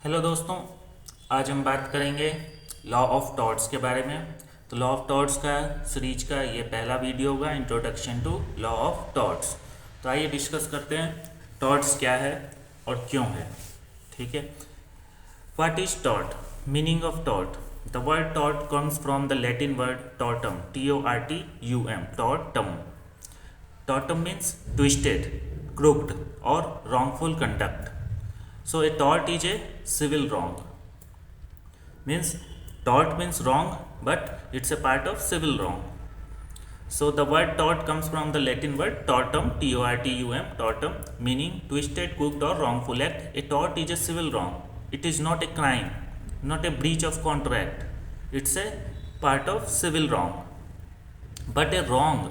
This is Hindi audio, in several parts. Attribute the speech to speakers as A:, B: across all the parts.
A: हेलो दोस्तों। आज हम बात करेंगे लॉ ऑफ टॉर्ट्स के बारे में। तो लॉ ऑफ टॉर्ट्स का सीरीज का ये पहला वीडियो होगा, introduction to law of torts. तो आइए डिस्कस करते हैं टॉर्ट्स क्या है और क्यों है। ठीक है। What is tort? Meaning of tort: the word tort comes from the Latin word टॉर्टम, TORTUM, टॉर्टम। टॉर्टम means twisted, crooked or wrongful conduct. So a tort is a civil wrong. Means tort means wrong, but it's a part of civil wrong. So the word tort comes from the Latin word tortum, TORTUM, tortum, meaning twisted, crooked or wrongful act. A tort is a civil wrong. It is not a crime, not a breach of contract. It's a part of civil wrong. But a wrong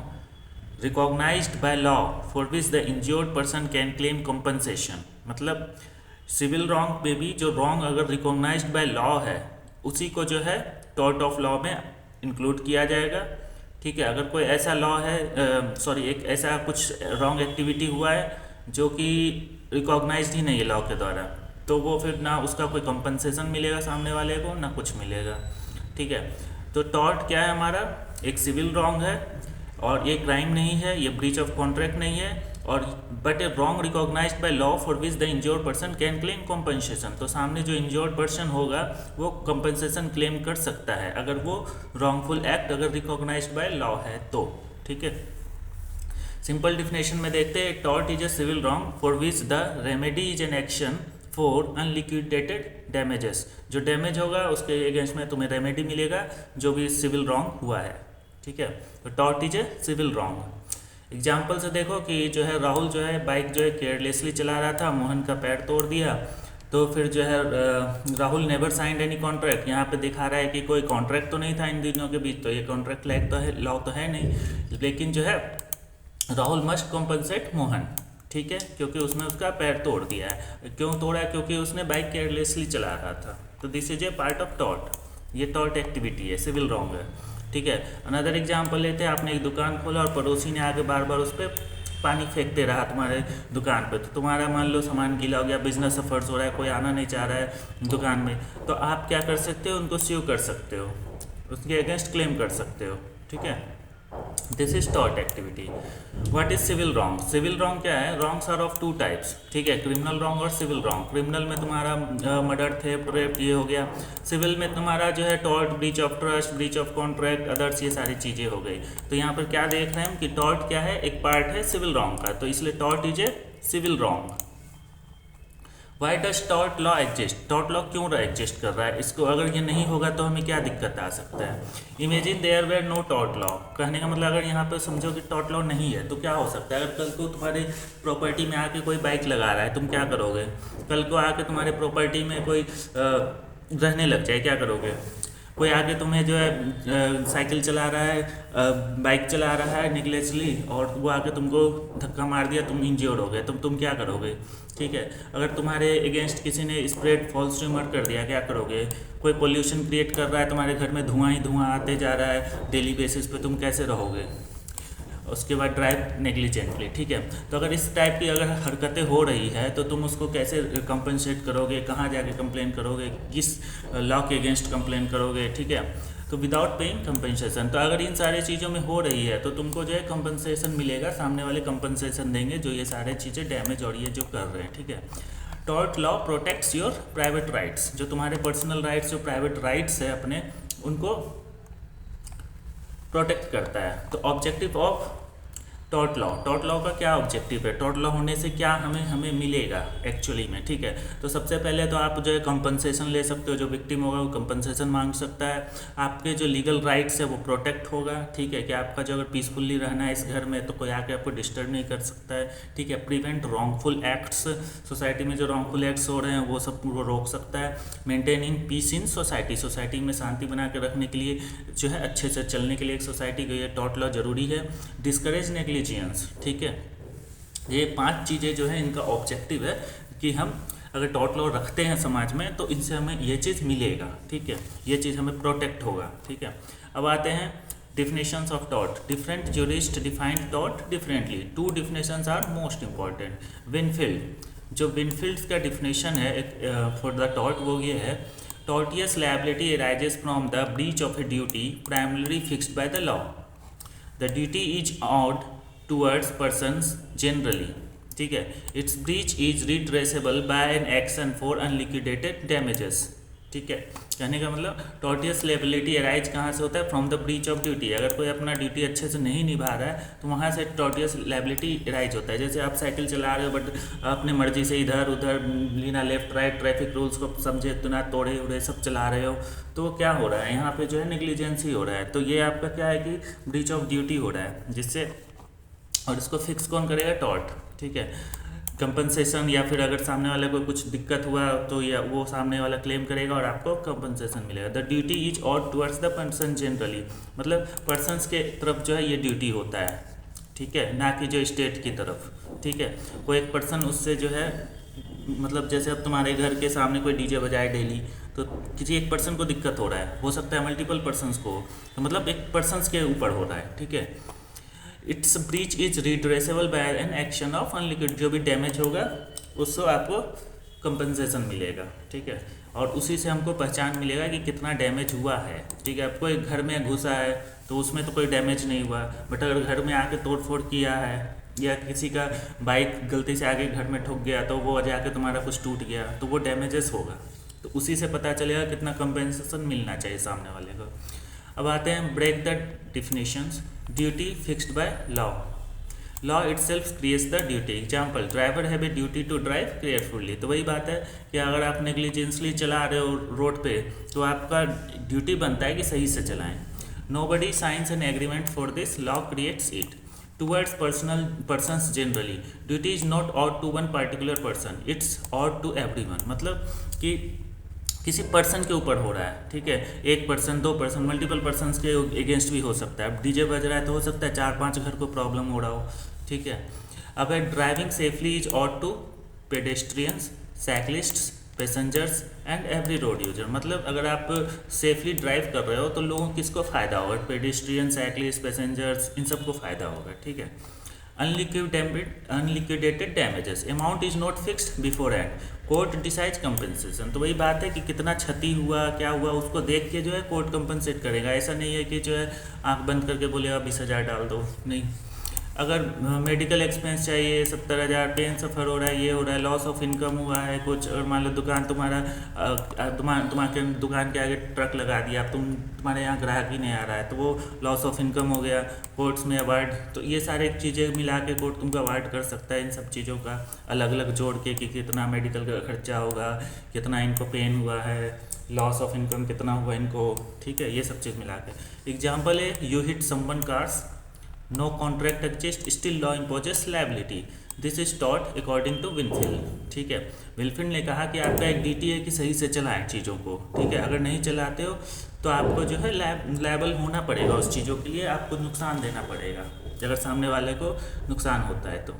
A: recognized by law for which the injured person can claim compensation. मतलब सिविल रॉन्ग में भी जो रॉन्ग अगर रिकॉग्नाइज्ड बाय लॉ है उसी को जो है टॉर्ट ऑफ लॉ में इंक्लूड किया जाएगा। ठीक है। अगर कोई ऐसा लॉ है एक ऐसा कुछ रॉन्ग एक्टिविटी हुआ है जो कि रिकॉग्नाइज्ड ही नहीं है लॉ के द्वारा, तो वो फिर ना उसका कोई कंपनसेशन मिलेगा सामने वाले को, ना कुछ मिलेगा। ठीक है। तो टॉर्ट क्या है हमारा? एक सिविल रॉन्ग है और ये क्राइम नहीं है, ये ब्रीच ऑफ कॉन्ट्रैक्ट नहीं है, और but a wrong recognised by law for which the injured person can claim compensation. तो सामने जो इंजोर्ड पर्सन होगा वो कॉम्पनसेशन क्लेम कर सकता है अगर वो रॉन्गफुल एक्ट अगर रिकॉग्नाइज्ड बाय लॉ है तो। ठीक है। सिंपल डिफिनेशन में देखते हैं, tort is a civil wrong for which the remedy is an action for unliquidated damages. जो डैमेज होगा उसके अगेंस्ट में तुम्हें रेमेडी मिलेगा जो भी सिविल रॉन्ग हुआ है। ठीक है। तो tort is a civil wrong. Example से देखो कि जो है राहुल जो है बाइक जो है केयरलेसली चला रहा था, मोहन का पैर तोड़ दिया। तो फिर जो है Rahul never signed any contract. यहाँ पे दिखा रहा है कि कोई कॉन्ट्रैक्ट तो नहीं था इन दोनों के बीच, तो ये कॉन्ट्रैक्ट लाइक तो है, लॉ तो है नहीं, लेकिन जो है राहुल मस्ट कॉम्पनसेट मोहन। ठीक है। क्योंकि उसने उसका पैर तोड़ दिया है। क्यों तोड़ा है? क्योंकि उसने बाइक केयरलेसली चला रहा था। तो this is A part of tort. ये टॉर्ट एक्टिविटी है, सिविल रॉन्ग है। ठीक है। अनदर एग्जाम्पल लेते हैं, आपने एक दुकान खोला और पड़ोसी ने आके बार बार उस पर पानी फेंकते रहा तुम्हारे दुकान पे, तो तुम्हारा मान लो सामान गीला हो गया, बिजनेस सफर्स हो रहा है, कोई आना नहीं चाह रहा है दुकान में, तो आप क्या कर सकते हो? उनको स्यू कर सकते हो, उसके अगेंस्ट क्लेम कर सकते हो। ठीक है। This is tort activity. What is civil wrong? Civil wrong क्या है? Wrongs are of two types. ठीक है। क्रिमिनल रॉन्ग और सिविल रॉन्ग। क्रिमिनल में तुम्हारा मर्डर, थेफ्ट, रेप ये हो गया। सिविल में तुम्हारा जो है tort, breach of trust, breach of contract, others, ये सारी चीज़ें हो गई। तो यहाँ पर क्या देख रहे हैं हम कि टॉर्ट क्या है? एक पार्ट है सिविल रॉन्ग का, तो इसलिए tort is a civil wrong. Why does tort law exist? Tort law क्यों एग्जिस्ट कर रहा है? इसको अगर ये नहीं होगा तो हमें क्या दिक्कत आ सकता है? Imagine there were no tort law. कहने का मतलब अगर यहाँ पर समझो कि टॉर्ट लॉ नहीं है तो क्या हो सकता है? अगर कल को तुम्हारे प्रॉपर्टी में आके कोई बाइक लगा रहा है, तुम क्या करोगे? कल को आके तुम्हारे प्रॉपर्टी में कोई रहने लग जाए, क्या करोगे? कोई आके तुम्हें जो है साइकिल चला रहा है, बाइक चला रहा है निगलेसली, और वो आके तुमको धक्का मार दिया, तुम इंज्योर्ड हो गए, तुम क्या करोगे? ठीक है। अगर तुम्हारे अगेंस्ट किसी ने स्प्रेड फॉल्स र्यूमर कर दिया, क्या करोगे? कोई पोल्यूशन क्रिएट कर रहा है, तुम्हारे घर में धुआं ही धुआं आते जा रहा है डेली बेसिस पे, तुम कैसे रहोगे? उसके बाद ड्राइव नेग्लिजेंटली। ठीक है। तो अगर इस टाइप की अगर हरकतें हो रही है तो तुम उसको कैसे कंपनसेट करोगे? कहाँ जाके कंप्लेन करोगे? किस लॉ के अगेंस्ट कंप्लेन करोगे? ठीक है। तो विदाउट पेइंग कंपनसेशन। तो अगर इन सारी चीज़ों में हो रही है तो तुमको जो है कंपनसेशन मिलेगा, सामने वाले कंपनसेशन देंगे जो ये सारे चीज़ें डैमेज और ये जो कर रहे हैं। ठीक है। Tort law protects your private rights. जो तुम्हारे पर्सनल राइट्स, जो प्राइवेट राइट्स है अपने, उनको प्रोटेक्ट करता है। तो ऑब्जेक्टिव ऑफ टॉर्ट लॉ का क्या ऑब्जेक्टिव है? टॉर्ट लॉ होने से क्या हमें मिलेगा एक्चुअली में? ठीक है। तो सबसे पहले तो आप जो है कंपनसेशन ले सकते हो, जो विक्टिम होगा वो कंपनसेशन मांग सकता है। आपके जो लीगल राइट्स है वो प्रोटेक्ट होगा। ठीक है। कि आपका जो अगर पीसफुली रहना है इस घर में तो कोई आके आपको डिस्टर्ब नहीं कर सकता है। ठीक है। Prevent wrongful acts. सोसाइटी में जो रॉन्गफुल एक्ट्स हो रहे हैं वो सब वो रोक सकता है। मेंटेनिंग पीस इन सोसाइटी में शांति बना के रखने के लिए, जो है अच्छे से चलने के लिए एक सोसाइटी को ये टॉर्ट लॉ जरूरी है। Discourage negligence. ठीक है। ये 5 चीज़ें जो है इनका ऑब्जेक्टिव है कि हम अगर टॉर्ट लॉ रखते हैं समाज में तो इनसे हमें ये चीज़ मिलेगा। ठीक है। ये चीज़ हमें प्रोटेक्ट होगा। ठीक है। अब आते हैं definitions of tort. Different jurists define tort differently. Two definitions are most important. Winfield जो विनफील्ड का डिफिनेशन है फॉर द टॉर्ट वो ये है, tortious liability arises from the breach of a duty primarily fixed by the law. The duty is owed towards persons generally. ठीक है, its breach is redressable by an action for unliquidated damages. ठीक है, कहने का मतलब टॉर्टियस लेबिलिटी अराइज कहाँ से होता है, from the breach of duty. अगर कोई अपना ड्यूटी अच्छे से नहीं निभा रहा है तो वहाँ से टॉर्टियस लेबिलिटी अराइज होता है। जैसे आप साइकिल चला रहे हो बट अपनी मर्जी से इधर उधर बिना लेफ्ट राइट ट्रैफिक रूल्स को समझे तो ना तोड़े उड़े सब चला रहे हो, तो क्या हो रहा है यहाँ पे जो है नेग्लिजेंस ही हो रहा है। तो ये आपका क्या है कि ब्रीच ऑफ ड्यूटी हो रहा है, जिससे और इसको फिक्स कौन करेगा, टॉर्ट। ठीक है, कंपनसेशन या फिर अगर सामने वाले को कुछ दिक्कत हुआ तो या वो सामने वाला क्लेम करेगा और आपको कंपनसेशन मिलेगा। The duty is owed towards the person generally, मतलब पर्सनस के तरफ जो है ये ड्यूटी होता है। ठीक है, ना कि जो स्टेट की तरफ। ठीक है, कोई एक पर्सन उससे जो है मतलब जैसे अब तुम्हारे घर के सामने कोई डीजे बजाए डेली, तो किसी एक पर्सन को दिक्कत हो रहा है, हो सकता है मल्टीपल पर्सनस को, तो मतलब एक पर्सनस के ऊपर हो रहा है। ठीक है, it's breach is redressable by an action of unliquid, जो भी डैमेज होगा उससे आपको कंपनसेशन मिलेगा। ठीक है, और उसी से हमको पहचान मिलेगा कि कितना डैमेज हुआ है। ठीक है, आपको एक घर में घुसा है तो उसमें तो कोई डैमेज नहीं हुआ, बट अगर घर में आके तोड़ फोड़ किया है या किसी का बाइक गलती से आगे घर में ठुक गया तो वो जाके तुम्हारा कुछ टूट गया तो वो डैमेजेस होगा, तो उसी से पता चलेगा कितना कंपनसेशन मिलना चाहिए सामने वाले को। अब आते हैं break the definitions. Duty fixed by law, law itself creates the duty. Example, driver have a duty to drive carefully. तो वही बात है कि अगर आप नेग्लिजेंसली चला रहे हो रोड पे तो आपका ड्यूटी बनता है कि सही से चलाएं। Nobody signs an agreement for this, law creates it. Towards persons generally, duty is not owed to one particular person, it's owed to everyone. मतलब कि किसी पर्सन के ऊपर हो रहा है। ठीक है, एक पर्सन, दो पर्सन, मल्टीपल पर्सन्स के अगेंस्ट भी हो सकता है। डीजे बज रहा है तो हो सकता है 4-5 घर को प्रॉब्लम हो रहा हो। ठीक है, अब driving safely is owed to pedestrians, cyclists, passengers and every road user. मतलब अगर आप सेफली ड्राइव कर रहे हो तो लोगों को किसको फ़ायदा होगा, पेडेस्ट्रियन, साइकिलिस्ट, पैसेंजर्स, इन सबको फ़ायदा होगा। ठीक है, unliquidated damages, amount is not fixed before and, court decides compensation. तो वही बात है कि कितना क्षति हुआ, क्या हुआ, उसको देख के जो है कोर्ट कंपनसेट करेगा। ऐसा नहीं है कि जो है आंख बंद करके बोलेगा 20,000 डाल दो, नहीं। अगर मेडिकल एक्सपेंस चाहिए 70,000, ट्रेन सफ़र हो रहा है, ये हो रहा है, लॉस ऑफ इनकम हुआ है कुछ, और मान लो दुकान तुम्हारे दुकान के आगे ट्रक लगा दिया, तुम्हारे यहाँ ग्राहक ही नहीं आ रहा है तो वो लॉस ऑफ इनकम हो गया, कोर्ट्स में अवार्ड। तो ये सारे चीज़ें मिला के कोर्ट तुमको अवार्ड कर सकता है इन सब चीज़ों का अलग अलग जोड़ के कि कितना मेडिकल का खर्चा होगा, कितना इनको पेन हुआ है, लॉस ऑफ इनकम कितना हुआ इनको। ठीक है, ये सब चीज़ मिला के। एग्जाम्पल है, you hit someone cars, no contract exists, still law imposes liability. This is taught according to Winfield. ठीक है, विनफील्ड ने कहा कि आपका एक ड्यूटी है कि सही से चलाएं चीज़ों को। ठीक है, अगर नहीं चलाते हो तो आपको जो है लायबल होना पड़ेगा, उस चीज़ों के लिए आपको नुकसान देना पड़ेगा अगर सामने वाले को नुकसान होता है तो।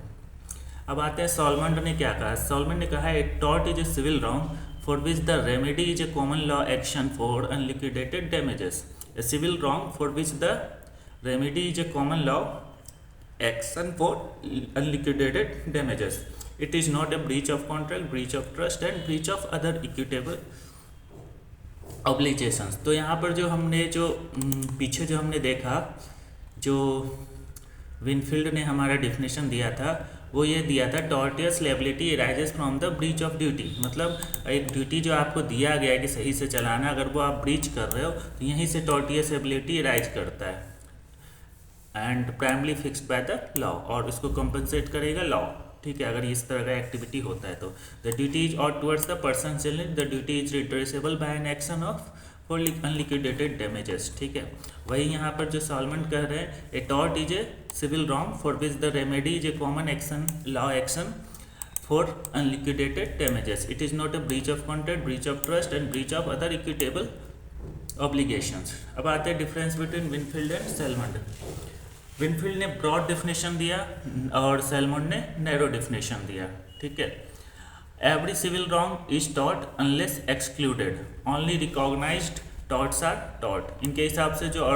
A: अब आते हैं सॉलमंड ने क्या कहा। सॉलमंड ने कहा a tort is a civil wrong for which the remedy is a common law action for unliquidated damages. A civil wrong for which the remedy is a common law action for unliquidated damages. It is not a breach of contract, breach of trust and breach of other equitable obligations. तो यहाँ पर जो हमने जो पीछे जो हमने देखा, जो विनफील्ड ने हमारा डिफिनेशन दिया था वो ये दिया था, tortious liability arises from the breach of duty. मतलब एक ड्यूटी जो आपको दिया गया है कि सही से चलाना, अगर वो आप ब्रीच कर रहे हो तो यहीं से टॉर्टियस लायबिलिटी अराइज करता है and primarily fixed by the law, और इसको कंपनसेट करेगा लॉ। ठीक है, अगर इस तरह का एक्टिविटी होता है तो the duty is owed towards the person generally, the duty is redressable by an action of for unliquidated damages. ठीक है, वही यहाँ पर जो सॉलमंड कह रहे हैं, a tort is a civil wrong for which the remedy is a common action law action for unliquidated damages. It is not a breach of contract, breach of trust and breach of other equitable obligations. अब आते हैं difference between Winfield and Salmond. Winfield ने ब्रॉड डिफिनेशन दिया और सॉलमंड ने नैरो डिफिनेशन दिया। ठीक है, every civil wrong is tort unless excluded, only recognised torts are tort. इनके हिसाब से जो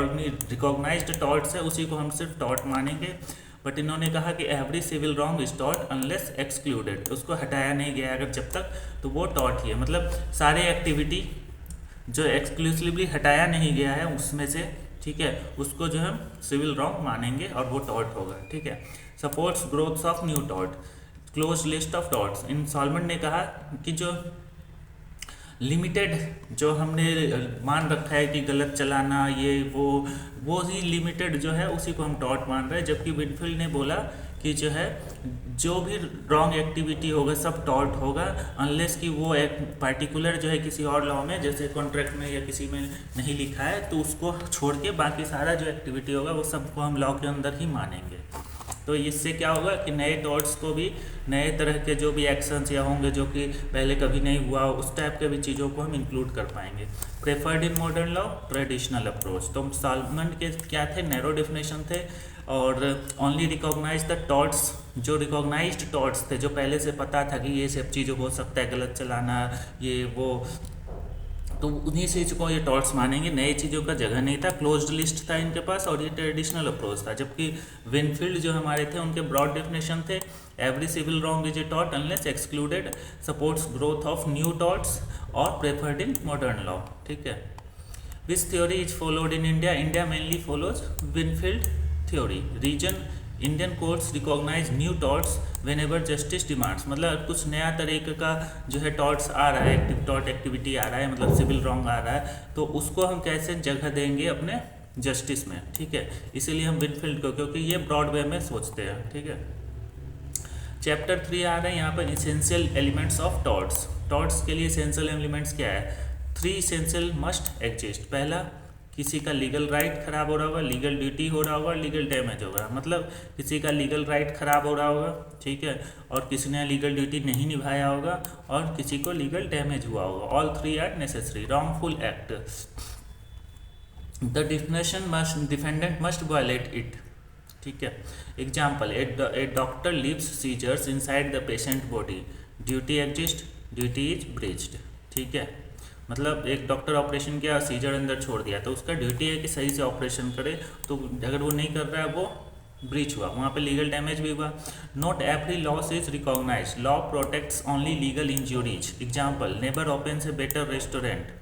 A: रिकॉग्नाइज्ड टॉर्ट्स है उसी को हम सिर्फ टॉर्ट मानेंगे, बट इन्होंने कहा कि एवरी सिविल रॉन्ग इज टॉट अनलेस एक्सक्लूडेड, उसको हटाया नहीं गया अगर जब तक, तो वो टॉट ही है। मतलब सारे एक्टिविटी जो एक्सक्लूसिवली हटाया नहीं गया है उसमें से, ठीक है, उसको जो हम सिविल रॉन्ग मानेंगे और वो टॉट होगा, ठीक है। सपोर्ट्स ग्रोथ्स ऑफ न्यू टॉट, क्लोज लिस्ट ऑफ टॉट्स। इन सॉल्वेंट ने कहा कि जो लिमिटेड जो हमने मान रखा है कि गलत चलाना ये वो ही लिमिटेड जो है उसी को हम टॉट मान रहे हैं, जबकि विनफील्ड ने बोला कि जो है जो भी रॉन्ग एक्टिविटी होगा सब टॉट होगा, अनलेस कि वो एक पर्टिकुलर जो है किसी और लॉ में, जैसे कॉन्ट्रैक्ट में या किसी में नहीं लिखा है, तो उसको छोड़ के बाकी सारा जो एक्टिविटी होगा वो सबको हम लॉ के अंदर ही मानेंगे। तो इससे क्या होगा कि नए टॉट्स को भी, नए तरह के जो भी एक्शंस या होंगे जो कि पहले कभी नहीं हुआ, उस टाइप के भी चीज़ों को हम इंक्लूड कर पाएंगे। Preferred in modern law, traditional approach. तो सॉल्वेंट के क्या थे, नैरो डेफिनेशन थे, और ओनली रिकॉग्नाइज द टॉट्स, जो रिकॉग्नाइज्ड टॉट्स थे, जो पहले से पता था कि ये सब चीज़ें हो सकता है, गलत चलाना ये वो, तो उन्हीं चीज़ को ये टॉट्स मानेंगे, नई चीज़ों का जगह नहीं था। क्लोज्ड लिस्ट था इनके पास, और ये ट्रेडिशनल अप्रोच था। जबकि विनफील्ड जो हमारे थे उनके ब्रॉड डेफिनेशन थे, every civil wrong is a टॉट unless excluded, supports growth of new torts, और प्रेफर्ड इन मॉडर्न लॉ, ठीक है। Which theory is followed in India, India mainly follows Winfield theory. Reason, Indian courts recognise new torts whenever justice demands. मतलब कुछ नया तरीके का जो है टॉट्स आ रहा है, एक्टिव टॉट एक्टिविटी आ रहा है, मतलब सिविल रॉन्ग आ रहा है, तो उसको हम कैसे जगह देंगे अपने जस्टिस में, ठीक है। इसीलिए हम विनफील्ड को, क्योंकि ये ब्रॉड वे में सोचते हैं, ठीक है। चैप्टर 3 आ रहा है यहाँ पर, essential elements of torts. Torts के लिए इसेंशियल एलिमेंट्स क्या है, 3 इसेंशियल मस्ट एग्जिस्ट। पहला, किसी का लीगल राइट खराब हो रहा होगा, लीगल ड्यूटी हो रहा होगा, लीगल डैमेज होगा। मतलब किसी का लीगल राइट खराब हो रहा होगा, ठीक है, और किसी ने लीगल ड्यूटी नहीं निभाया होगा, और किसी को लीगल डैमेज हुआ होगा। All 3 are necessary. Wrongful act, the definition must, defendant must violate it, ठीक है। Example, a doctor leaves scissors inside the patient body, duty exist, duty is breached, ठीक है। मतलब एक डॉक्टर ऑपरेशन किया, सीजर अंदर छोड़ दिया, तो उसका ड्यूटी है कि सही से ऑपरेशन करे, तो अगर वो नहीं कर रहा है वो ब्रीच हुआ, वहाँ पे लीगल डैमेज भी हुआ। Not every loss is recognise, law protects only legal injuries. Example, neighbour opens a better restaurant,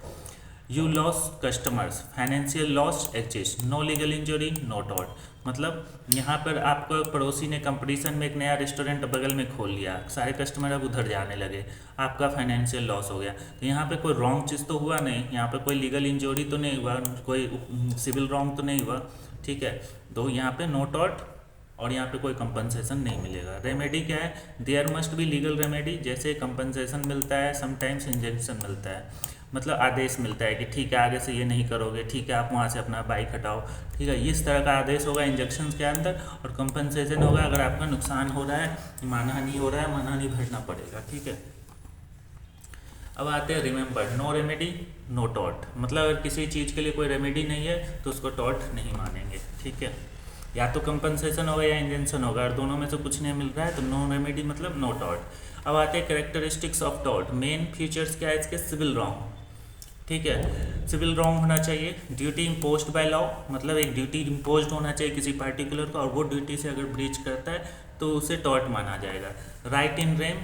A: you lose customers, financial loss exist, no legal injury, no टॉट। मतलब यहाँ पर आपको पड़ोसी ने कंपटीशन में एक नया रेस्टोरेंट बगल में खोल लिया, सारे कस्टमर अब उधर जाने लगे, आपका फाइनेंशियल लॉस हो गया। तो यहाँ पे कोई रॉन्ग चीज़ तो हुआ नहीं, यहाँ पे कोई लीगल इंजरी तो नहीं हुआ, कोई सिविल रॉन्ग तो नहीं हुआ, ठीक है। तो यहाँ पे नो टॉट, और यहाँ पे कोई कंपनसेशन नहीं मिलेगा। रेमेडी क्या है, there must be legal remedy. जैसे कंपनसेशन मिलता है, समटाइम्स इंजेक्शन मिलता है, मतलब आदेश मिलता है कि ठीक है आगे से ये नहीं करोगे, ठीक है आप वहाँ से अपना बाइक हटाओ, ठीक है, इस तरह का आदेश होगा इंजेक्शन के अंदर। और कंपनसेशन होगा अगर आपका नुकसान हो रहा है, मानहानि हो रहा है, मानहानि भरना पड़ेगा, ठीक है। अब आते हैं रिमेंबर, नो रेमेडी नो टॉट। मतलब अगर किसी चीज़ के लिए कोई रेमेडी नहीं है तो उसको टॉट नहीं मानेंगे, ठीक है। या तो कंपनसेशन होगा या इंजेक्शन होगा, और दोनों में से कुछ नहीं मिल रहा है तो नो रेमेडी मतलब नो टॉट। अब आते हैं characteristics of taught. Main features क्या है इसके, सिविल रॉन्ग, ठीक है, सिविल रॉन्ग होना चाहिए। ड्यूटी इम्पोज्ड बाय लॉ, मतलब एक ड्यूटी इम्पोज्ड होना चाहिए किसी पार्टिकुलर का, और वो ड्यूटी से अगर ब्रीच करता है तो उसे टॉट माना जाएगा। राइट इन रेम,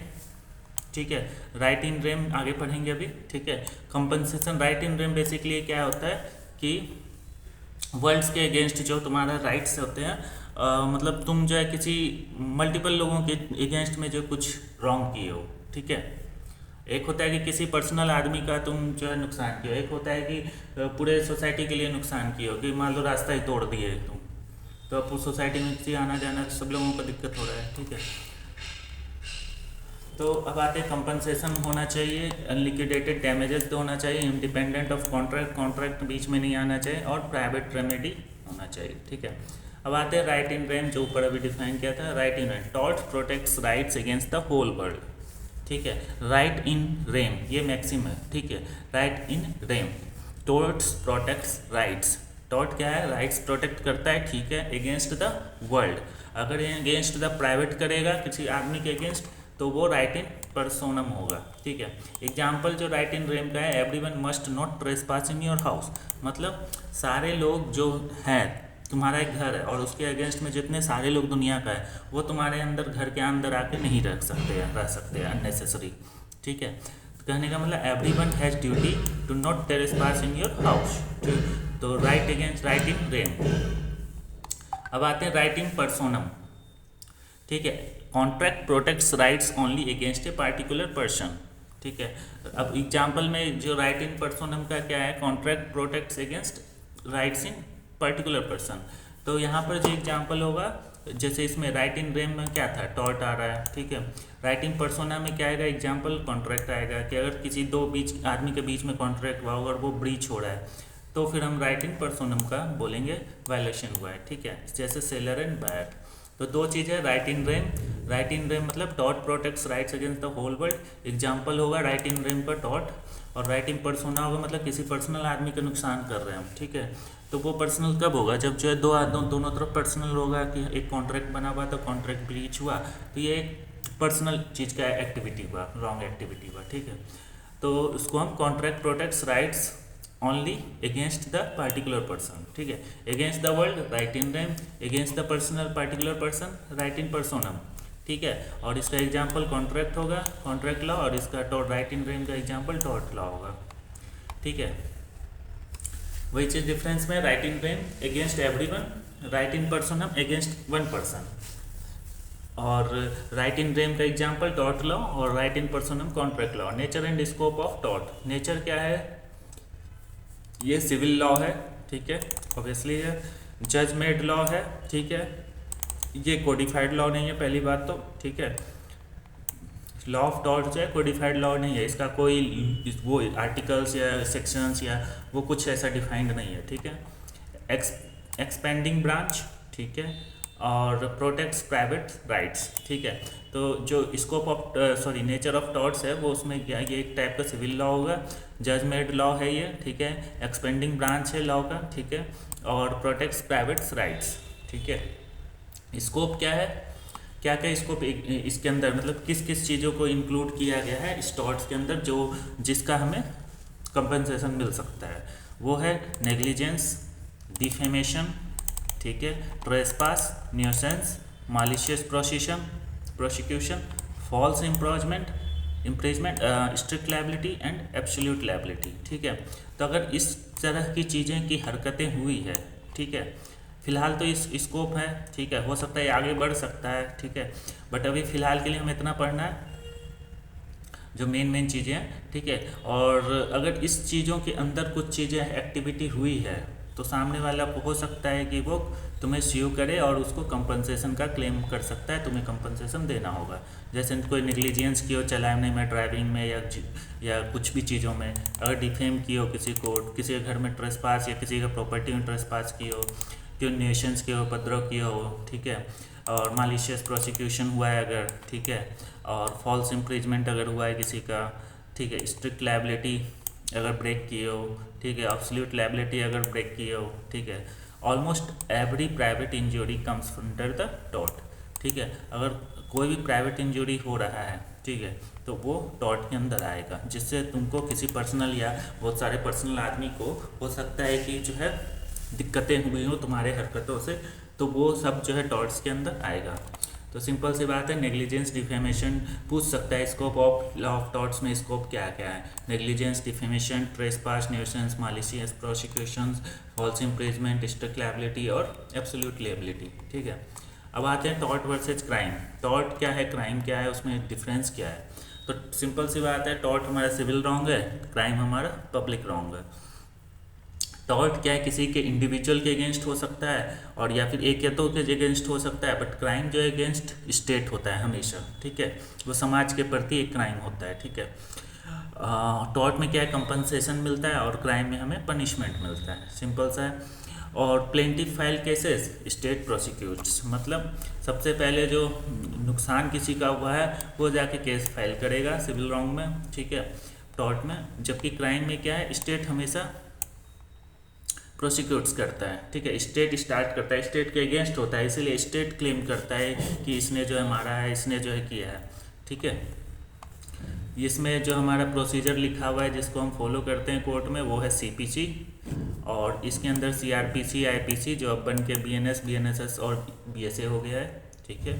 A: ठीक है, राइट इन रेम आगे पढ़ेंगे अभी, ठीक है। Compensation, right in RAM basically क्या होता है कि वर्ल्ड्स के अगेंस्ट जो तुम्हारा राइट्स होते हैं, मतलब तुम जो है किसी मल्टीपल लोगों के अगेंस्ट में जो कुछ रॉन्ग किए हो, ठीक है। एक होता है कि किसी पर्सनल आदमी का तुम जो है नुकसान किए हो, एक होता है कि पूरे सोसाइटी के लिए नुकसान किए हो, कि मान लो रास्ता ही तोड़ दिए तुम, तो अब उस सोसाइटी में किसी आना जाना सब लोगों को दिक्कत हो रहा है, ठीक है। तो अब आते हैं कंपनसेशन होना चाहिए, अनलिक्विडेटेड डैमेजेस तो होना चाहिए, इंडिपेंडेंट ऑफ कॉन्ट्रैक्ट, कॉन्ट्रैक्ट बीच में नहीं आना चाहिए, और प्राइवेट रेमेडी होना चाहिए, ठीक है। अब आते हैं राइट इन रेम, जो ऊपर अभी डिफाइन किया था। राइट इन रेम, टॉट protects rights against the whole world, ठीक है। राइट इन रेम ये मैक्सिम है, ठीक है। Right in rem, torts protects rights. टॉट क्या है, राइट्स प्रोटेक्ट करता है, ठीक है, अगेंस्ट द वर्ल्ड। अगर ये अगेंस्ट द प्राइवेट करेगा किसी आदमी के अगेंस्ट तो वो राइट इन पर्सोनम होगा, ठीक है। एग्जाम्पल जो राइट इन रेम का है, everyone must not trespass in your house, मतलब सारे लोग जो हैं तुम्हारा एक घर है और उसके अगेंस्ट में जितने सारे लोग दुनिया का है वो तुम्हारे अंदर घर के अंदर आके नहीं रह सकते हैं अननेसेसरी, ठीक है। तो कहने का मतलब everyone has duty to not trespass in your house, तो right against right in rem. अब आते हैं राइट इन पर्सोनम, ठीक है। Contract protects rights only against a particular person, ठीक है। अब एग्जाम्पल में जो राइट इन पर्सोनम का क्या है, कॉन्ट्रैक्ट प्रोटेक्ट्स अगेंस्ट राइट्स इन पर्टिकुलर पर्सन। तो यहाँ पर जो एग्जाम्पल होगा, जैसे इसमें राइट इन रेम में क्या था, टॉर्ट आ रहा है, ठीक है। राइट इन पर्सोना में क्या आएगा, एग्जाम्पल कॉन्ट्रैक्ट आएगा कि अगर किसी दो आदमी के बीच में कॉन्ट्रैक्ट हुआ और वो ब्रीच हो रहा है तो फिर हम राइट इन पर्सोनम का बोलेंगे वायलेशन हुआ है, ठीक है। जैसे सेलर एंड बायर, तो दो चीज़ है राइट इन रेम मतलब tort protects rights against the whole world, example होगा राइट इन रेम का टॉर्ट। और राइट इन पर्सोना होगा मतलब किसी पर्सनल आदमी का नुकसान कर रहे हैं हम, ठीक है। तो वो पर्सनल कब होगा, जब जो है दोनों तरफ पर्सनल होगा कि एक कॉन्ट्रैक्ट बना हुआ तो कॉन्ट्रैक्ट ब्रीच हुआ, तो ये एक पर्सनल चीज़ का एक्टिविटी हुआ, रॉन्ग एक्टिविटी हुआ, ठीक है। तो उसको हम contract protects rights only against the particular person, ठीक है। Against the world right in rem, against the personal particular person right in personam, ठीक है। और इसका एग्जाम्पल कॉन्ट्रैक्ट होगा, कॉन्ट्रैक्ट लॉ, और इसका राइट इन रेम का एग्जाम्पल टॉर्ट लॉ होगा, ठीक है। वही चीज डिफरेंस में right in rem against everyone, right in personam against one person, और राइट इन रेम का एग्जाम्पल टॉर्ट लॉ और right in personam contract law. Nature and scope of tort, nature क्या है, ये सिविल लॉ है, ठीक है, ऑब्वियसली है। जज मेड लॉ है, ठीक है, ये कोडिफाइड लॉ नहीं है पहली बात तो, ठीक है। लॉ ऑफ टॉर्ट जो है कोडिफाइड लॉ नहीं है, इसका कोई वो आर्टिकल्स या सेक्शंस या वो कुछ ऐसा डिफाइंड नहीं है, ठीक है। एक्सपेंडिंग ब्रांच, ठीक है, और प्रोटेक्ट्स प्राइवेट राइट्स, ठीक है। तो जो scope of nature of torts है वो उसमें क्या, ये एक टाइप का सिविल लॉ होगा। जज मेड लॉ है ये, ठीक है। एक्सपेंडिंग ब्रांच है लॉ का, ठीक है, और प्रोटेक्ट्स प्राइवेट राइट्स, ठीक है। स्कोप क्या है, क्या क्या स्कोप इसके अंदर मतलब किस किस चीज़ों को इंक्लूड किया गया है इस टॉर्ट्स के अंदर, जो जिसका हमें कंपनसेशन मिल सकता है, वो है नेग्लिजेंस, डिफेमेशन, ठीक है, trespass, nuisance, malicious prosecution, false imprisonment, strict liability and absolute liability, ठीक है। तो अगर इस तरह की चीज़ें की हरकतें हुई है, ठीक है, फिलहाल तो इस स्कोप है, ठीक है, हो सकता है आगे बढ़ सकता है, ठीक है, बट अभी फ़िलहाल के लिए हमें इतना पढ़ना है जो मेन चीज़ें हैं, ठीक है। और अगर इस चीज़ों के अंदर कुछ चीज़ें एक्टिविटी हुई है तो सामने वाला को हो सकता है कि वो तुम्हें स्यू करे और उसको कंपनसेशन का क्लेम कर सकता है, तुम्हें कंपनसेशन देना होगा। जैसे कोई नेग्लिजेंस की हो चलाने में, ड्राइविंग में या कुछ भी चीज़ों में, अगर डिफेम की हो किसी को, किसी के घर में ट्रेसपास या किसी का प्रॉपर्टी में ट्रेसपास की हो, न्यूसेंस की हो, उपद्रव की हो, ठीक है, और मालिशियस प्रोसिक्यूशन हुआ है अगर, ठीक है, और फॉल्स इम्प्रीजमेंट अगर हुआ है किसी का, ठीक है, स्ट्रिक्ट लायबिलिटी अगर ब्रेक किए हो, ठीक है, एब्सोल्यूट लायबिलिटी अगर ब्रेक किए हो, ठीक है। Almost every private injury comes under the tort, ठीक है। अगर कोई भी प्राइवेट इंजरी हो रहा है, ठीक है, तो वो टॉर्ट के अंदर आएगा, जिससे तुमको किसी पर्सनल या बहुत सारे पर्सनल आदमी को हो सकता है कि जो है दिक्कतें हुई हो तुम्हारे हरकतों से, तो वो सब जो है टॉर्ट्स के अंदर आएगा। तो सिंपल सी बात है, नेग्लिजेंस, डिफेमेशन पूछ सकता है scope of law of torts में स्कोप क्या क्या है, negligence, defamation, trespass, nuisance, malicious prosecution, false imprisonment, strict liability और एब्सोल्यूट लायबिलिटी, ठीक है। अब आते हैं टॉर्ट वर्सेज क्राइम। टॉर्ट क्या है, क्राइम क्या है, उसमें डिफरेंस क्या है। तो सिंपल सी बात है, टॉर्ट हमारा सिविल रॉन्ग है, क्राइम हमारा पब्लिक रॉन्ग है। टॉर्ट क्या है, किसी के इंडिविजुअल के अगेंस्ट हो सकता है और या फिर एक या दो के अगेंस्ट हो सकता है, बट क्राइम जो है अगेंस्ट स्टेट होता है हमेशा, ठीक है, वो समाज के प्रति एक क्राइम होता है, ठीक है। टॉर्ट में क्या है, कंपनसेशन मिलता है और क्राइम में हमें पनिशमेंट मिलता है, सिंपल सा है। और प्लेंटिफ फाइल केसेस, स्टेट प्रोसिक्यूट्स, मतलब सबसे पहले जो नुकसान किसी का हुआ है वो जाके केस फाइल करेगा सिविल रॉन्ग में, ठीक है, टॉर्ट में। जबकि क्राइम में क्या है, स्टेट हमेशा प्रोसिक्यूट्स करता है, ठीक है, स्टेट स्टार्ट करता है, स्टेट के अगेंस्ट होता है, इसीलिए स्टेट क्लेम करता है कि इसने जो है मारा है, इसने जो है किया है, ठीक है। इसमें जो हमारा प्रोसीजर लिखा हुआ है जिसको हम फॉलो करते हैं कोर्ट में, वो है CPC, और इसके अंदर CRPC IPC जो अब बन के BNS BNSS और BSA हो गया है, ठीक है।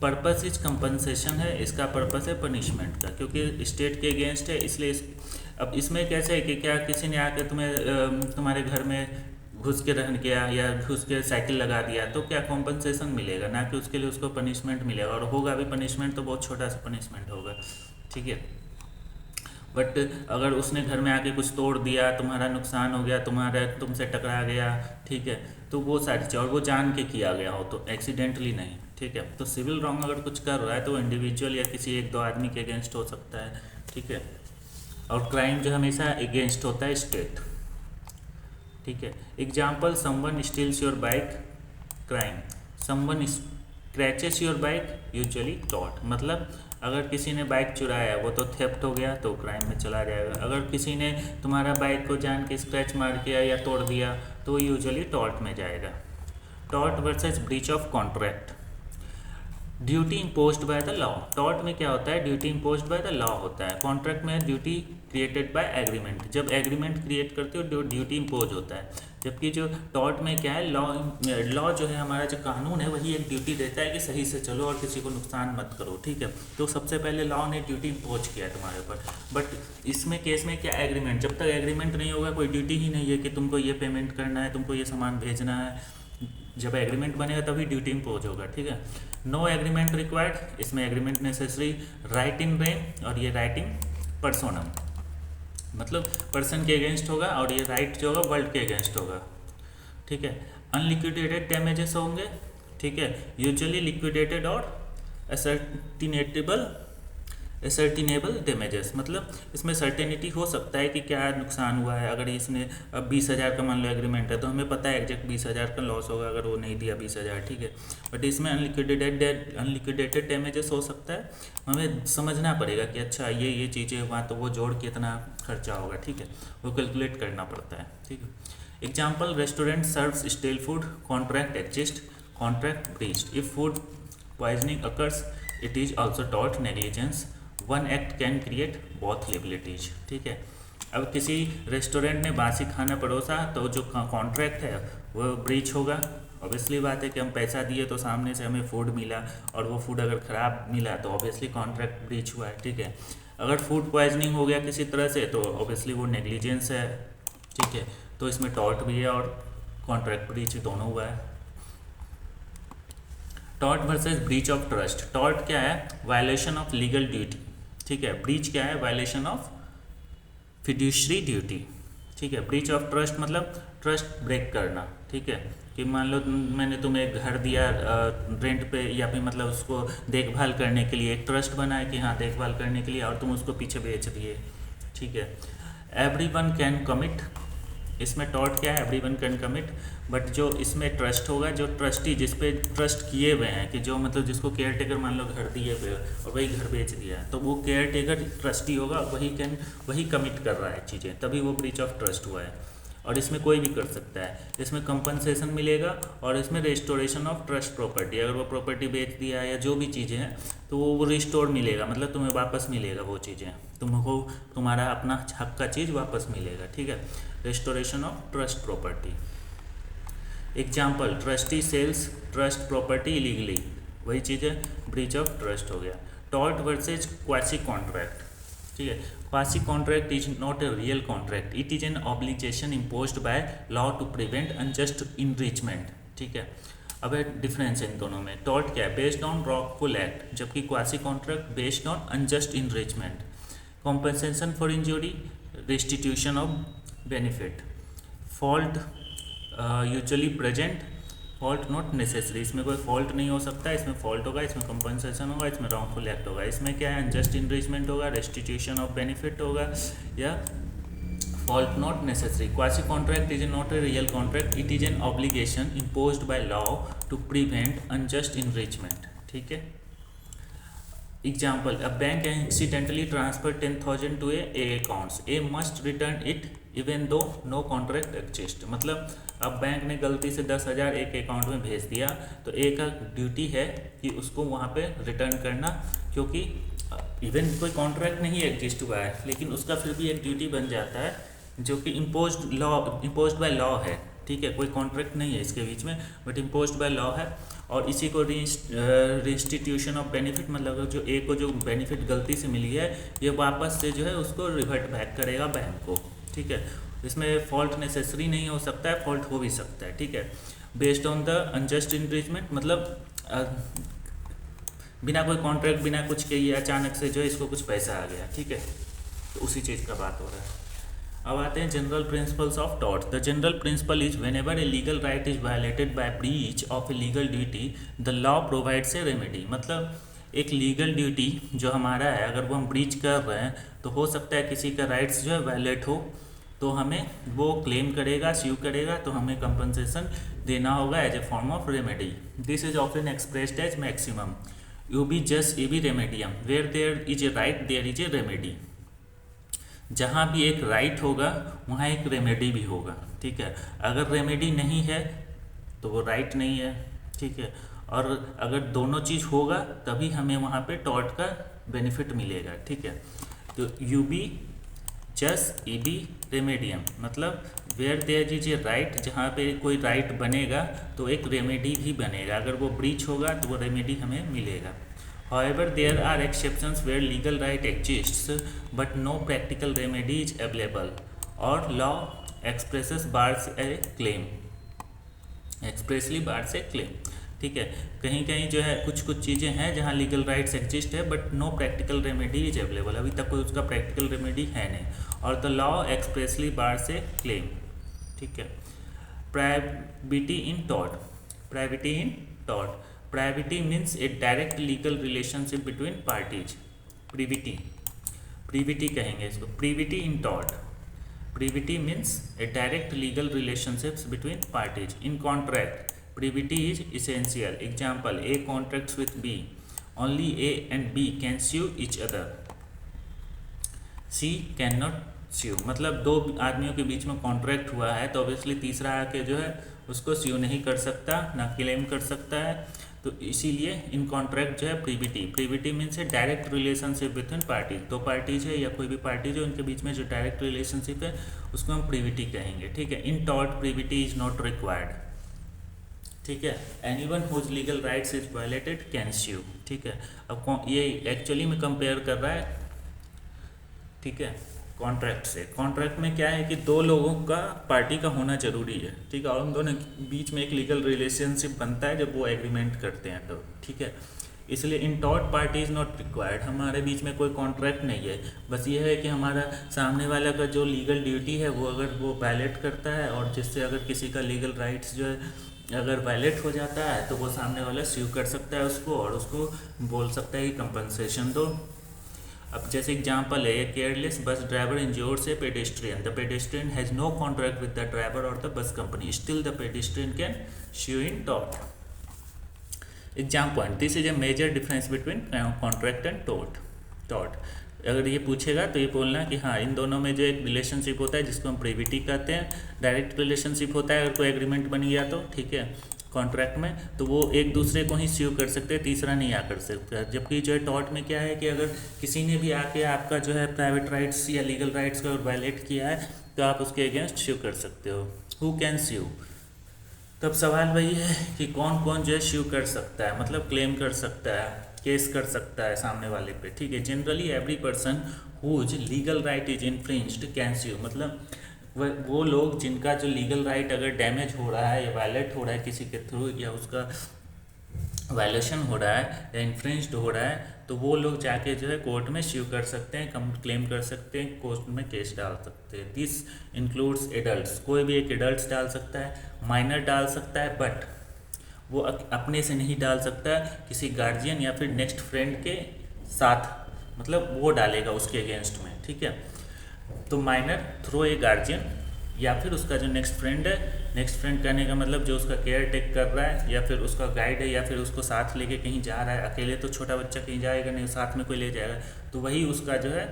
A: पर्पस इज कंपनसेशन है, इसका पर्पस है पनिशमेंट का, क्योंकि स्टेट के अगेंस्ट है, इसलिए अब इसमें कैसे है कि क्या किसी ने आकर तुम्हारे घर में घुस के रहन किया या घुस के साइकिल लगा दिया तो क्या कॉम्पनसेशन मिलेगा, ना कि उसके लिए उसको पनिशमेंट मिलेगा, और होगा भी पनिशमेंट तो बहुत छोटा सा पनिशमेंट होगा, ठीक है। बट अगर उसने घर में आके कुछ तोड़ दिया, तुम्हारा नुकसान हो गया, तुमसे टकरा गया, ठीक है, तो वो सारी चीज़, और वो जान के किया गया हो तो एक्सीडेंटली नहीं, ठीक है। तो सिविल रॉन्ग अगर कुछ कर रहा है तो इंडिविजुअल या किसी एक दो आदमी के अगेंस्ट हो सकता है, ठीक है। और क्राइम जो हमेशा अगेंस्ट होता है स्टेट, ठीक है। Example, someone steals your bike, crime. Someone scratches your bike, usually tort. मतलब अगर किसी ने बाइक चुराया वो तो थेफ्ट हो गया, तो क्राइम में चला जाएगा। अगर किसी ने तुम्हारा बाइक को जान के स्क्रैच मार किया या तोड़ दिया तो वो यूजुअली टॉर्ट में जाएगा। Tort versus breach of contract. Duty imposed by the law. Tort में क्या होता है, duty imposed by the law होता है। कॉन्ट्रैक्ट में ड्यूटी क्रिएटेड बाय एग्रीमेंट। जब एग्रीमेंट क्रिएट करते हो ड्यूटी इम्पोज होता है, जबकि जो टॉर्ट में क्या है, लॉ जो है हमारा जो कानून है वही एक ड्यूटी देता है कि सही से चलो और किसी को नुकसान मत करो, ठीक है। तो सबसे पहले लॉ ने ड्यूटी इम्पोज किया है तुम्हारे ऊपर। बट इसमें केस में क्या, एग्रीमेंट। जब तक एग्रीमेंट नहीं होगा कोई ड्यूटी ही नहीं है कि तुमको ये पेमेंट करना है, तुमको ये सामान भेजना है। जब एग्रीमेंट बनेगा तभी ड्यूटी इम्पोज होगा, ठीक है। नो एग्रीमेंट रिक्वायर्ड, इसमें agreement necessary. Right in RAM, और ये राइट इन पर्सोनम, मतलब पर्सन के अगेंस्ट होगा, और ये राइट जो होगा वर्ल्ड के अगेंस्ट होगा, ठीक है। अनलिक्विडेटेड डैमेजेस होंगे, ठीक है, यूजुअली लिक्विडेटेड और असर्टिनेबल डैमेजेस। मतलब इसमें सर्टेनिटी हो सकता है कि क्या नुकसान हुआ है। अगर इसने अब 20,000 का मान लो एग्रीमेंट है तो हमें पता है एग्जैक्ट 20,000 का लॉस होगा अगर वो नहीं दिया 20,000, ठीक है। बट इसमें अनलिक्विडेटेड डैमेजेस हो सकता है, हमें समझना पड़ेगा कि अच्छा ये चीज़ें हुआ तो वो जोड़ के इतना खर्चा होगा, ठीक है, वो कैलकुलेट करना पड़ता है, ठीक है। Example, restaurant serves stale food, contract exist, contract breached. If food poisoning occurs it is also tort negligence, one act can create both liabilities, ठीक है। अब किसी रेस्टोरेंट ने बासी खाना परोसा तो जो कॉन्ट्रैक्ट है वो ब्रीच होगा। ऑब्वियसली बात है कि हम पैसा दिए तो सामने से हमें फूड मिला, और वो फूड अगर ख़राब मिला तो ऑब्वियसली कॉन्ट्रैक्ट ब्रीच हुआ है, ठीक है। अगर फूड पॉइजनिंग हो गया किसी तरह से तो ऑब्वियसली वो नेग्लिजेंस है, ठीक है। तो इसमें टॉर्ट भी है और कॉन्ट्रैक्ट ब्रीच दोनों हुआ है। Tort versus breach of trust. Tort क्या है, वायलेशन ऑफ लीगल ड्यूटी, ठीक है। ब्रीच क्या है, वायलेशन ऑफ फिड्यूशरी ड्यूटी, ठीक है। ब्रीच ऑफ ट्रस्ट मतलब ट्रस्ट ब्रेक करना, ठीक है। कि मान लो मैंने तुम्हें एक घर दिया रेंट पे, या फिर मतलब उसको देखभाल करने के लिए, एक ट्रस्ट बना है कि हाँ देखभाल करने के लिए, और तुम उसको पीछे बेच दिए, ठीक है। एवरीवन कैन कमिट, इसमें टॉर्ट क्या है, एवरीवन कैन कमिट। बट जो इसमें ट्रस्ट होगा, जो ट्रस्टी जिस पे ट्रस्ट किए हुए हैं, कि जो मतलब जिसको केयर टेकर मान लो घर दिए हुए और वही घर बेच दिया है, तो वो केयर टेकर ट्रस्टी होगा, वही कमिट कर रहा है चीज़ें, तभी वो ब्रीच ऑफ ट्रस्ट हुआ है। और इसमें कोई भी कर सकता है। इसमें कंपनसेशन मिलेगा, और इसमें रेस्टोरेशन ऑफ ट्रस्ट प्रॉपर्टी, अगर वो प्रॉपर्टी बेच दिया या जो भी चीज़ें हैं तो वो रिस्टोर मिलेगा, मतलब तुम्हें वापस मिलेगा वो चीज़ें, तुमको तुम्हारा अपना हक का चीज़ वापस मिलेगा, ठीक है। Restoration of trust property. Example, trustee sells trust property illegally, वही चीज़ है, ब्रीच ऑफ ट्रस्ट हो गया। टॉर्ट वर्सेज क्वासी कॉन्ट्रैक्ट, ठीक है। Quasi contract is not a real contract, it is an obligation imposed by law to prevent unjust enrichment, ठीक है। अब डिफरेंस है इन दोनों में। टॉर्ट क्या है, बेस्ड ऑन रॉकफुल एक्ट, जबकि quasi contract based on unjust enrichment. Compensation for injury, restitution of benefit, fault usually present, fault not necessary, इसमें कोई फॉल्ट नहीं हो सकता, इसमें फॉल्ट होगा, इसमें कंपनसेशन होगा, इसमें रॉन्गफुल एक्ट होगा। इसमें क्या है, अनजस्ट इनरिचमेंट होगा, रेस्टिट्यूशन ऑफ बेनिफिट होगा, या fault not necessary. Quasi contract is not a real contract, it is an obligation imposed by law to prevent unjust enrichment, ठीक है। Example, a bank accidentally transferred 10,000 to A accounts. A must return it even though no contract exists. मतलब अब बैंक ने गलती से 10,000 एक अकाउंट में भेज दिया, तो ए का ड्यूटी है कि उसको वहाँ पे रिटर्न करना, क्योंकि इवन कोई कॉन्ट्रैक्ट नहीं एग्जिस्ट हुआ है, लेकिन उसका फिर भी एक ड्यूटी बन जाता है जो कि इम्पोज्ड बाय लॉ है, ठीक है, कोई कॉन्ट्रैक्ट नहीं है इसके बीच में, बट इम्पोज्ड बाय लॉ है। और इसी को रिस्टिट्यूशन ऑफ बेनिफिट, मतलब जो ए को जो बेनिफिट गलती से मिली है ये वापस से जो है उसको रिवर्ट बैक करेगा बैंक को, ठीक है। इसमें फॉल्ट नेसेसरी नहीं हो सकता है, फॉल्ट हो भी सकता है, ठीक है। बेस्ड ऑन द अनजस्ट इनक्रीजमेंट, मतलब बिना कोई कॉन्ट्रैक्ट, बिना कुछ किए अचानक से जो है इसको कुछ पैसा आ गया, ठीक है, तो उसी चीज़ का बात हो रहा है। अब आते हैं general principles of tort. The general principle is whenever a legal right is violated by breach of a legal duty the law provides a remedy. मतलब एक लीगल ड्यूटी जो हमारा है, अगर वो हम ब्रीच कर रहे हैं तो हो सकता है किसी का राइट्स जो है वायलेट हो, तो हमें वो क्लेम करेगा, स्यू करेगा, तो हमें कंपनसेशन देना होगा as a form of remedy. This is often expressed as maximum ubi jus ibi remedium, where there is a right there is a remedy. जहाँ भी एक राइट होगा वहाँ एक रेमेडी भी होगा, ठीक है। अगर रेमेडी नहीं है तो वो राइट नहीं है, ठीक है। और अगर दोनों चीज़ होगा तभी हमें वहाँ पे टॉर्ट का बेनिफिट मिलेगा, ठीक है। तो यूबी जस्ट ईबी रेमेडियम, मतलब where there is a right, जहाँ पे कोई राइट बनेगा तो एक रेमेडी भी बनेगा, अगर वो ब्रीच होगा तो वो रेमेडी हमें मिलेगा। However, there are exceptions where legal right exists but no practical remedy is available or law expresses bars a claim, expressly bars a claim, ठीक है। कहीं कहीं जो है कुछ कुछ चीज़ें हैं जहाँ लीगल राइट्स एग्जिस्ट है but no practical remedy is available, अभी तक कोई उसका प्रैक्टिकल रेमेडी है नहीं, और the law expressly bars a claim, ठीक है। Privity in tort, privity in tort, privity means a direct legal relationship between parties, privity, privity कहेंगे इसको, privity in tort. Privity means a direct legal relationships between parties. In contract privity is essential. Example, a contracts with B, only A and B can sue each other, C can not sue. मतलब दो आदमियों के बीच में कॉन्ट्रैक्ट हुआ है तो ऑब्वियसली तीसरा आके जो है उसको स्यू नहीं कर सकता, ना क्लेम कर सकता है, तो इसीलिए इन कॉन्ट्रैक्ट जो है प्रीविटी, प्रीविटी मीन्स है डायरेक्ट रिलेशनशिप बिटवीन पार्टीज, दो पार्टीज है या कोई भी पार्टीज है उनके बीच में जो डायरेक्ट रिलेशनशिप है उसको हम प्रीविटी कहेंगे, ठीक है। In tort privity is not required, ठीक है। Anyone whose legal rights is violated can sue, ठीक है। अब ये एक्चुअली में कंपेयर कर रहा है, ठीक है, कॉन्ट्रैक्ट से। कॉन्ट्रैक्ट में क्या है कि दो लोगों का पार्टी का होना जरूरी है, ठीक है, और उन दोनों के बीच में एक लीगल रिलेशनशिप बनता है जब वो एग्रीमेंट करते हैं तो, ठीक है। इसलिए in tort party is not required, हमारे बीच में कोई कॉन्ट्रैक्ट नहीं है, बस ये है कि हमारा सामने वाला का जो लीगल ड्यूटी है वो अगर वो वायलेट करता है और जिससे अगर किसी का लीगल राइट्स जो है अगर वायलेट हो जाता है तो वो सामने वाला स्यू कर सकता है उसको और उसको बोल सकता है कि कंपनसेशन दो। अब जैसे एग्जांपल है, a careless bus driver injures a pedestrian, the pedestrian has no contract with the driver और the bus company, still the pedestrian can sue in tort. Exam point, this is a major difference between contract and tort. अगर ये पूछेगा तो ये बोलना कि हाँ इन दोनों में जो एक रिलेशनशिप होता है जिसको हम प्रीविटी कहते हैं, डायरेक्ट रिलेशनशिप होता है अगर कोई एग्रीमेंट बन गया तो, ठीक है, कॉन्ट्रैक्ट में तो वो एक दूसरे को ही स्यू कर सकते हैं, तीसरा नहीं आ कर सकता। जबकि जो है टॉर्ट में क्या है कि अगर किसी ने भी आके आपका जो है प्राइवेट राइट्स या लीगल राइट्स को वायलेट किया है तो आप उसके अगेंस्ट स्यू कर सकते हो। हु कैन स्यू, तब सवाल वही है कि कौन कौन जो है स्यू कर सकता है, मतलब क्लेम कर सकता है, केस कर सकता है सामने वाले पे, ठीक है। Generally every person whose legal right is infringed can sue, मतलब वो लोग जिनका जो लीगल राइट अगर डैमेज हो रहा है या वायलेट हो रहा है किसी के थ्रू या उसका वायलेशन हो रहा है या इन्फ्रिंज्ड हो रहा है तो वो लोग जाके जो है कोर्ट में स्यू कर सकते हैं, क्लेम कर सकते हैं, कोर्ट में केस डाल सकते हैं। दिस इंक्लूड्स एडल्ट्स, कोई भी एक एडल्ट डाल सकता है, माइनर डाल सकता है, बट वो अपने से नहीं डाल सकता, किसी गार्जियन या फिर नेक्स्ट फ्रेंड के साथ, मतलब वो डालेगा उसके अगेंस्ट में, ठीक है। तो माइनर थ्रो ए गार्जियन या फिर उसका जो नेक्स्ट फ्रेंड है, नेक्स्ट फ्रेंड कहने का मतलब जो उसका केयर टेक कर रहा है या फिर उसका गाइड है या फिर उसको साथ लेके कहीं जा रहा है, अकेले तो छोटा बच्चा कहीं जाएगा नहीं, साथ में कोई ले जाएगा तो वही उसका जो है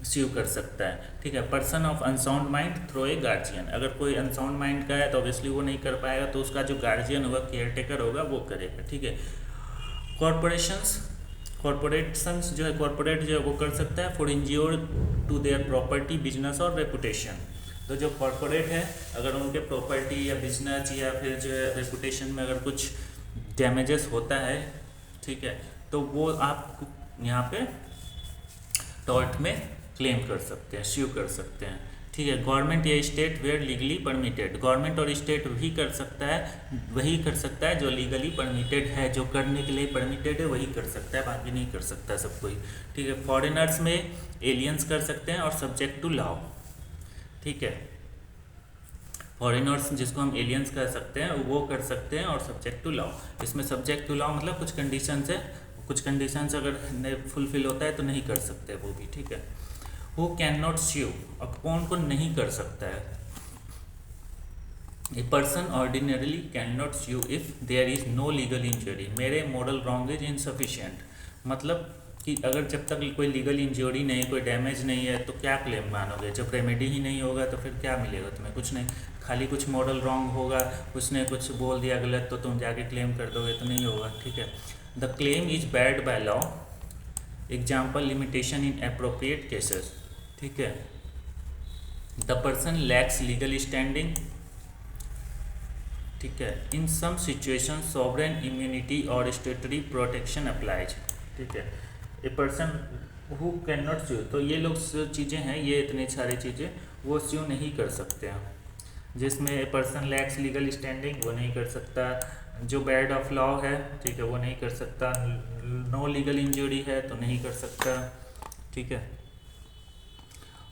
A: स्यू कर सकता है, ठीक है। Person of unsound mind through a guardian, अगर कोई अनसाउंड माइंड का है तो ऑब्वियसली वो नहीं कर पाएगा तो उसका जो गार्जियन होगा, केयर टेकर होगा वो करेगा, ठीक है। कॉर्पोरेट्स जो है वो कर सकता है for injure to their property, business और रेपुटेशन, तो जो कॉरपोरेट है अगर उनके प्रॉपर्टी या बिजनेस या फिर जो है रेपुटेशन में अगर कुछ डैमेजेस होता है, ठीक है, तो वो आप यहाँ पे टॉर्ट में क्लेम कर सकते हैं, स्यू कर सकते हैं, ठीक है। गवर्नमेंट या state where legally permitted, government और स्टेट वही कर सकता है जो लीगली परमिटेड है, जो करने के लिए परमिटेड है वही कर सकता है, बाकी नहीं कर सकता सब कोई, ठीक है। फॉरेनर्स में एलियंस कर सकते हैं और सब्जेक्ट टू लॉ, ठीक है। फॉरेनर्स जिसको हम एलियंस कर सकते हैं वो कर सकते हैं और सब्जेक्ट टू लॉ, इसमें सब्जेक्ट टू लॉ मतलब कुछ कंडीशंस है, कुछ कंडीशंस अगर फुलफिल होता है तो नहीं कर सकते वो भी, ठीक है। हु कैन नॉट स्यू, अब कौन को नहीं कर सकता है, a person ordinarily can not sue if there is no legal injury, mere moral wrong is insufficient, मतलब कि अगर जब तक कोई लीगल इंजरी नहीं, कोई डैमेज नहीं है तो क्या क्लेम मानोगे, जब रेमेडी ही नहीं होगा तो फिर क्या मिलेगा तुम्हें, कुछ नहीं, खाली कुछ मॉरल रॉन्ग होगा, उसने कुछ बोल दिया गलत तो तुम जाके क्लेम कर दोगे तो नहीं होगा, ठीक है। The claim is barred by law, example limitation in appropriate cases, ठीक है। The person lacks legal standing, ठीक है। In some situation sovereign immunity और स्टेटरी प्रोटेक्शन अप्लाइज, ठीक है। A person who can not sue, तो ये लोग चीज़ें हैं, ये इतनी सारी चीज़ें वो स्यू नहीं कर सकते हैं, जिसमें a person lacks legal standing वो नहीं कर सकता, जो बैड ऑफ लॉ है, ठीक है, वो नहीं कर सकता, नो लीगल इंजरी है तो नहीं कर सकता, ठीक है।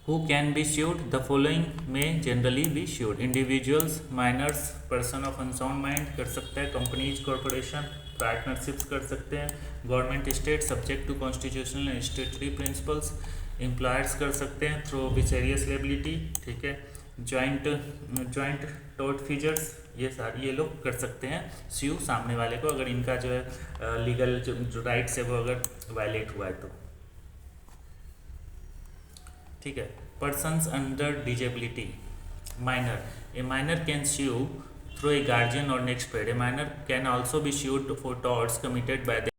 A: Who can be sued, the following में generally be sued, individuals, minors, person of unsound mind कर सकता है, कंपनीज, कॉरपोरेशन, पार्टनरशिप्स कर सकते हैं, government, state subject to constitutional and statutory principles, employers कर सकते हैं थ्रू विसेरियस लायबिलिटी, ठीक है। जॉइंट टॉर्ट फीचर्स, ये लोग कर सकते हैं स्यू सामने वाले को अगर इनका जो है लीगल जो राइट्स है वो अगर वायलेट हुआ है तो, ठीक है। Persons under disability, minor, a minor can sue through a guardian or next paid. A minor can also be sued for torts committed by the